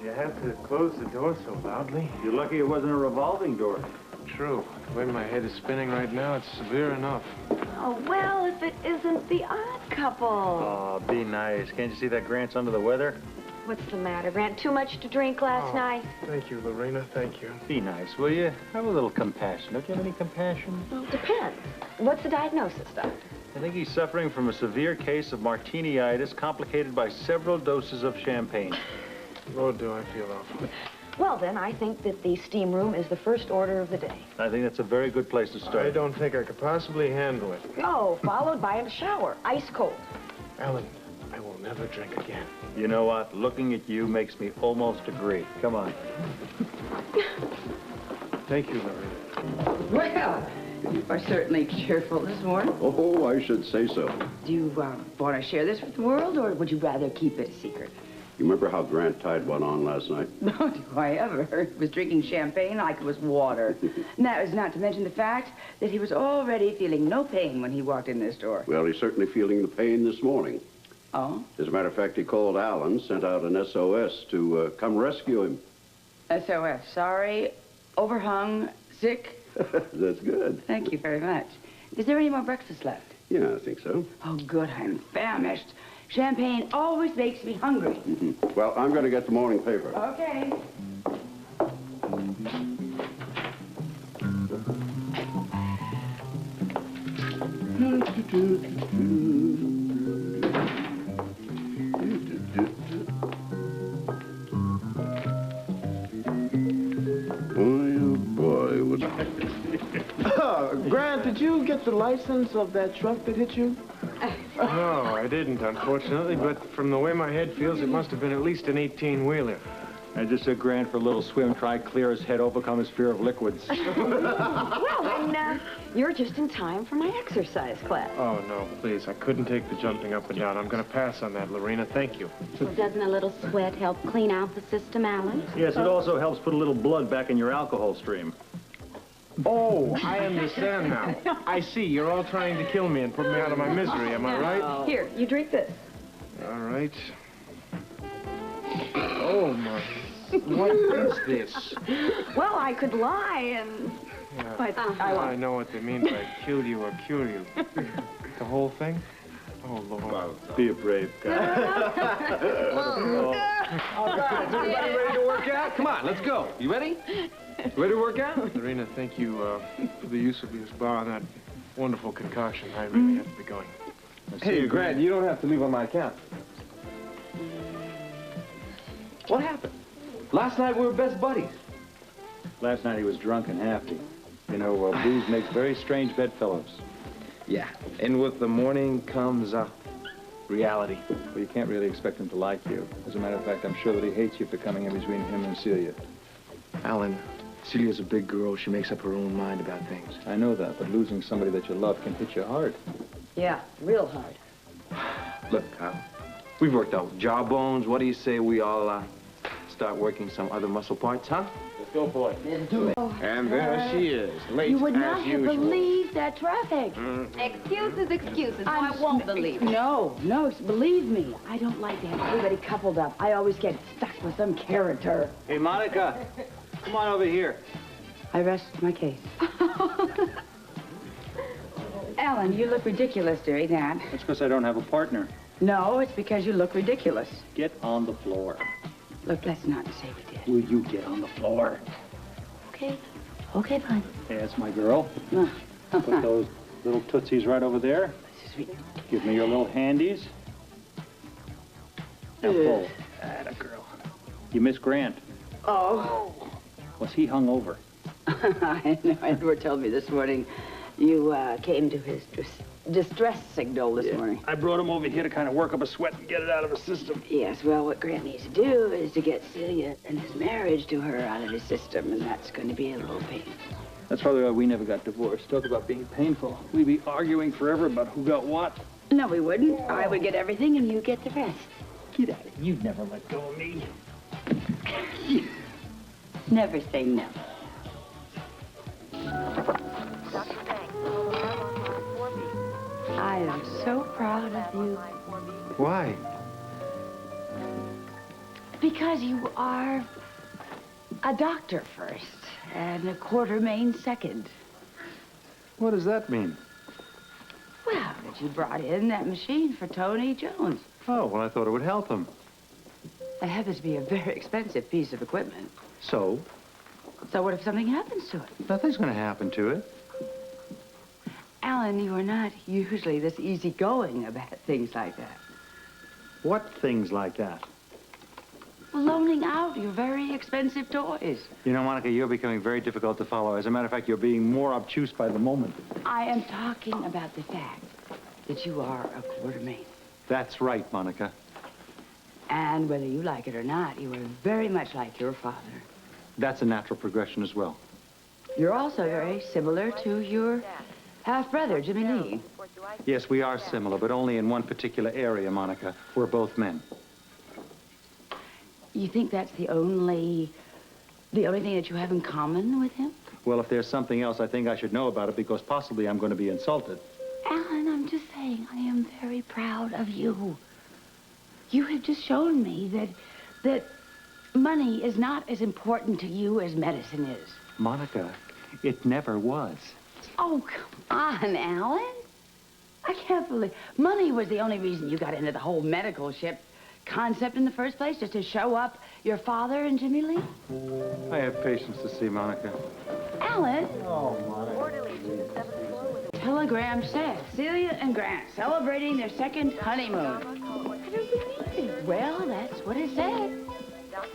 You have to close the door so loudly. You're lucky it wasn't a revolving door. True. The way my head is spinning right now, it's severe enough. Oh, well, if it isn't the Odd Couple. Oh, be nice. Can't you see that Grant's under the weather? What's the matter, Grant? Too much to drink last night? Thank you, Lorena. Thank you. Be nice, will you? Have a little compassion. Don't you have any compassion? Well, depends. What's the diagnosis, Doctor? I think he's suffering from a severe case of martini-itis complicated by several doses of champagne. Lord, do I feel awful. Well, then, I think that the steam room is the first order of the day. I think that's a very good place to start. I don't think I could possibly handle it. No, followed by a shower, ice cold. Alan, I will never drink again. You know what? Looking at you makes me almost agree. Come on. Thank you, Lorena. Well, you are certainly cheerful this morning. Oh, I should say so. Do you want to share this with the world, or would you rather keep it a secret? You remember how Grant tied one on last night? No, do I ever. He was drinking champagne like it was water. And that was not to mention the fact that he was already feeling no pain when he walked in this door. Well, he's certainly feeling the pain this morning. Oh? As a matter of fact, he called Alan, sent out an SOS to come rescue him. SOS. Sorry, overhung, sick. That's good. Thank you very much. Is there any more breakfast left? Yeah, I think so. Oh, good. I'm famished. Champagne always makes me hungry. Well, I'm going to get the morning paper. Okay. Oh, boy. What... Grant, did you get the license of that truck that hit you? No, I didn't, unfortunately, but from the way my head feels, it must have been at least an 18-wheeler. I just took Grant for a little swim, try clear his head, overcome his fear of liquids. Well, then, you're just in time for my exercise class. Oh, no, please. I couldn't take the jumping up and down. I'm going to pass on that, Lorena. Thank you. Well, doesn't a little sweat help clean out the system, Alan? Yes, it also helps put a little blood back in your alcohol stream. Oh, I understand now. I see. You're all trying to kill me and put me out of my misery. Am I right? Here, you drink this. All right. Oh, my. What is this? Well, I could lie and... Yeah, But I know what they mean by kill you or cure you. The whole thing? Oh, Lord. Be a brave guy. All right, is everybody ready to work out? Come on, let's go. You ready? Ready to work out? Lorena, thank you for the use of this bar and that wonderful concoction. I really have to be going. Hey, Grant, you don't have to leave on my account. What happened? Last night we were best buddies. Last night he was drunk and hefty. You know, booze makes very strange bedfellows. Yeah, and with the morning comes Reality. Well, you can't really expect him to like you. As a matter of fact, I'm sure that he hates you for coming in between him and Celia. Alan, Celia's a big girl. She makes up her own mind about things. I know that, but losing somebody that you love can hit you hard. Yeah, real hard. Look, we've worked out jawbones. What do you say we all start working some other muscle parts, huh? Let's go for it. Let's do it. And there she is, late You would as not have usual. believed that traffic. Excuses, excuses. No, I won't believe it. No, believe me. I don't like to have everybody coupled up. I always get stuck with some character. Hey, Monica, come on over here. I rest my case. Alan, you look ridiculous doing that. That's because I don't have a partner. No, it's because you look ridiculous. Get on the floor. Look, let's not say we did. Will you get on the floor? Okay. Okay, fine. Hey, that's my girl. Put those little tootsies right over there. Sweet. Give me your little handies. Now pull. Atta girl. You miss Grant. Oh. Was he hung over? I know. Edward told me this morning you came to his distress signal this morning. I brought him over here to kind of work up a sweat and get it out of his system. Yes, well, what Grant needs to do is to get Celia and his marriage to her out of his system, and that's going to be a little pain. That's probably why we never got divorced. Talk about being painful. We'd be arguing forever about who got what. No, we wouldn't. I would get everything, and you get the rest. Get out of here. You'd never let go of me. Never say never. I am so proud of you. Why? Because you are a doctor first and a Quartermain second. What does that mean? Well, that you brought in that machine for Tony Jones. Oh, well, I thought it would help him. It happens to be a very expensive piece of equipment. So? So what if something happens to it? Nothing's going to happen to it. Alan, you are not usually this easygoing about things like that. What things like that? Loaning out your very expensive toys. You know, Monica, you're becoming very difficult to follow. As a matter of fact, you're being more obtuse by the moment. I am talking about the fact that you are a Quartermain. That's right, Monica. And whether you like it or not, you are very much like your father. That's a natural progression as well. You're also very similar to your half-brother, Jimmy Lee. Yes, we are similar, but only in one particular area, Monica. We're both men. You think that's the only thing that you have in common with him? Well, if there's something else, I think I should know about it because possibly I'm going to be insulted. Alan, I'm just saying, I am very proud of you. You have just shown me that money is not as important to you as medicine is. Monica, it never was. Oh, come on, Alan. I can't believe... Money was the only reason you got into the whole medical ship concept in the first place, just to show up your father and Jimmy Lee? I have patience to see, Monica. Alan? Oh, Monica. Telegram said Celia and Grant celebrating their second honeymoon. I don't believe it. Well, that's what it said.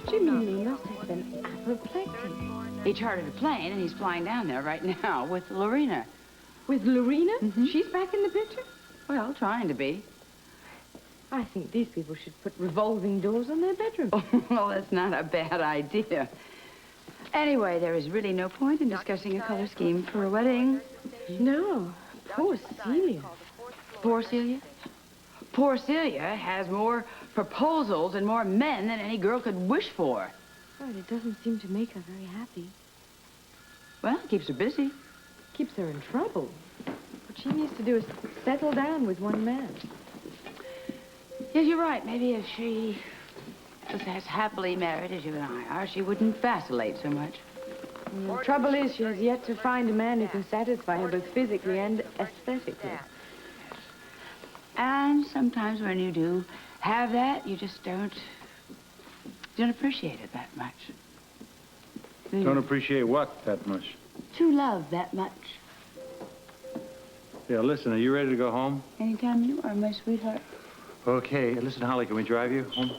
Jimmy Lee must have been apoplectic. He chartered a plane, and he's flying down there right now with Lorena. With Lorena? She's back in the picture? Well, trying to be. I think these people should put revolving doors on their bedroom. Well, that's not a bad idea. Anyway, there is really no point in discussing a color scheme for a wedding. No. Poor Celia. Poor Celia? Poor Celia has more proposals and more men than any girl could wish for. But it doesn't seem to make her very happy. Well, it keeps her busy. Keeps her in trouble. What she needs to do is settle down with one man. Yes, you're right. Maybe if she was as happily married as you and I are, she wouldn't vacillate so much. The trouble is, she has yet to find a man who can satisfy her both physically and aesthetically. And sometimes when you do have that, you just don't appreciate it that much. Don't appreciate what that much? To love that much. Yeah, listen, are you ready to go home? Anytime you are, my sweetheart. Okay, listen, Holly, can we drive you home?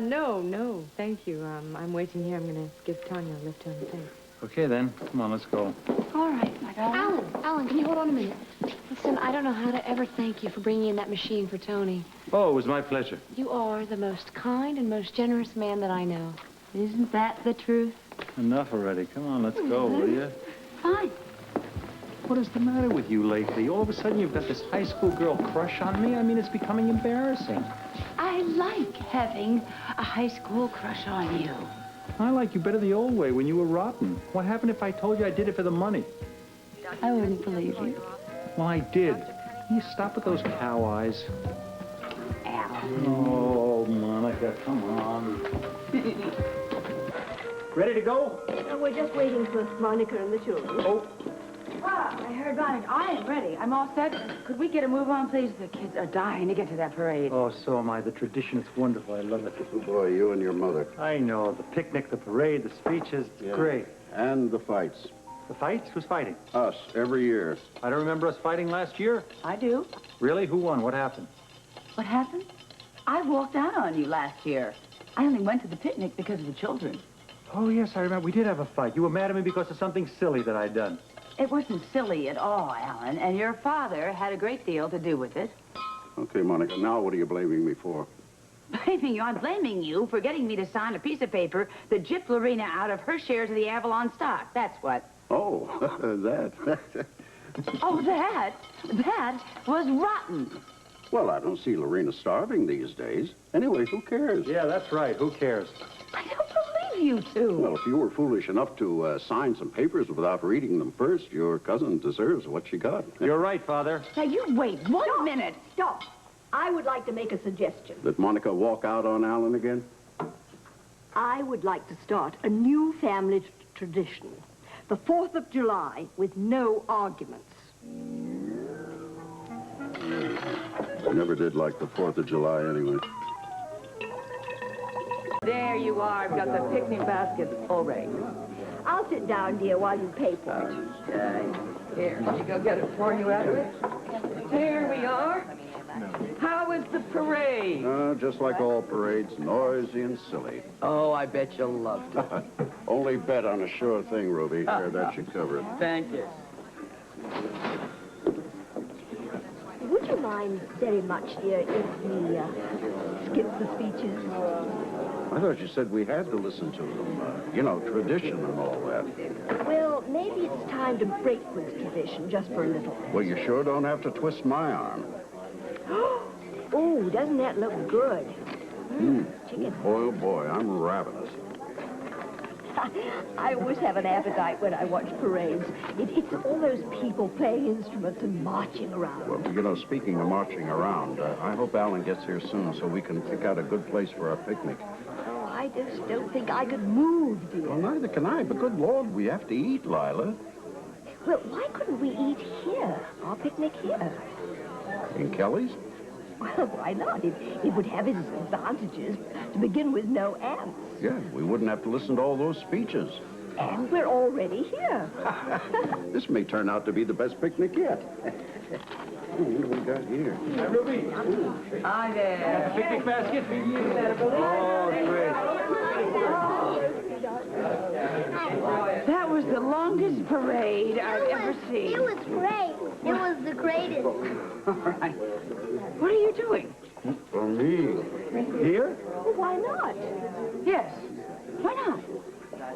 No, thank you. I'm waiting here. I'm gonna give Tanya a lift home, thanks. Okay, then. Come on, let's go. All right, my darling. Alan, can you hold on a minute? Listen, I don't know how to ever thank you for bringing in that machine for Tony. Oh, it was my pleasure. You are the most kind and most generous man that I know. Isn't that the truth? Enough already. Come on, let's go, will you? Fine. What is the matter with you lately? All of a sudden, you've got this high school girl crush on me? I mean, it's becoming embarrassing. I like having a high school crush on you. I like you better the old way when you were rotten. What happened if I told you I did it for the money? I wouldn't believe you. Well, I did. Can you stop with those cow eyes? Alan. Oh, Monica, come on. Ready to go? We're just waiting for Monica and the children. Oh. Well, I heard about it. I am ready. I'm all set. Could we get a move on, please? The kids are dying to get to that parade. Oh, so am I. The tradition is wonderful. I love it. Oh, boy, you and your mother. I know. The picnic, the parade, the speeches. It's great. And the fights. The fights? Who's fighting? Us, every year. I don't remember us fighting last year. I do. Really? Who won? What happened? What happened? I walked out on you last year. I only went to the picnic because of the children. Oh, yes, I remember. We did have a fight. You were mad at me because of something silly that I'd done. It wasn't silly at all, Alan, and your father had a great deal to do with it. Okay, Monica, now what are you blaming me for? Blaming you? I'm blaming you for getting me to sign a piece of paper that gypped Lorena out of her shares of the Avalon stock. That's what. Oh, that. Oh, that was rotten. Well, I don't see Lorena starving these days. Anyway, who cares? Yeah, that's right. Who cares? I don't believe you two. Well, if you were foolish enough to sign some papers without reading them first, your cousin deserves what she got. You're right, Father. Now, you wait 1 minute. Stop. I would like to make a suggestion. Did Monica walk out on Alan again? I would like to start a new family tradition. The 4th of July with no arguments. I never did like the 4th of July anyway. There you are. I've got the picnic baskets all ready. I'll sit down, dear, while you pay for it. Here, let me go get it for you, Edward. Here we are. How was the parade? Just like all parades, noisy and silly. Oh, I bet you loved it. Only bet on a sure thing, Ruby. Here, that should cover it. Thank you. Would you mind very much, dear, if we skip the speeches? I thought you said we had to listen to them. You know, tradition and all that. Well, maybe it's time to break with tradition just for a little. Well, you sure don't have to twist my arm. Oh, doesn't that look good? Chicken. Boy, oh boy, I'm ravenous. I always have an appetite when I watch parades. It's all those people playing instruments and marching around. Well, you know, speaking of marching around, I hope Alan gets here soon so we can pick out a good place for our picnic. Oh, I just don't think I could move, dear. Well, neither can I, but good Lord, we have to eat, Lila. Well, why couldn't we eat here? Our picnic here? In Kelly's? Well, why not? It would have its advantages. To begin with, no ants. Yeah, we wouldn't have to listen to all those speeches. And we're already here. This may turn out to be the best picnic yet. What do we got here? Hi, Ruby. Hi there. Picnic basket? Oh, great. That was the longest parade I've ever seen. It was great. It was the greatest. All right. What are you doing? For me. Here? Well, why not? Yes. Why not?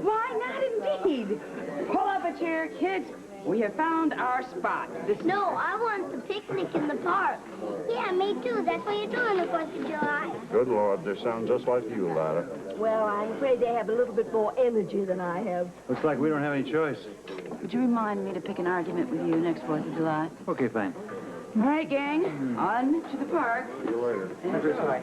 Why not indeed? Pull up a chair, kids. We have found our spot. No, I want the picnic in the park. Yeah, me too. That's what you're doing the 4th of July. Good Lord, they sound just like you, Lila. Well, I'm afraid they have a little bit more energy than I have. Looks like we don't have any choice. Would you remind me to pick an argument with you next 4th of July? Okay, fine. All right, gang. On to the park. See you later. Enjoy.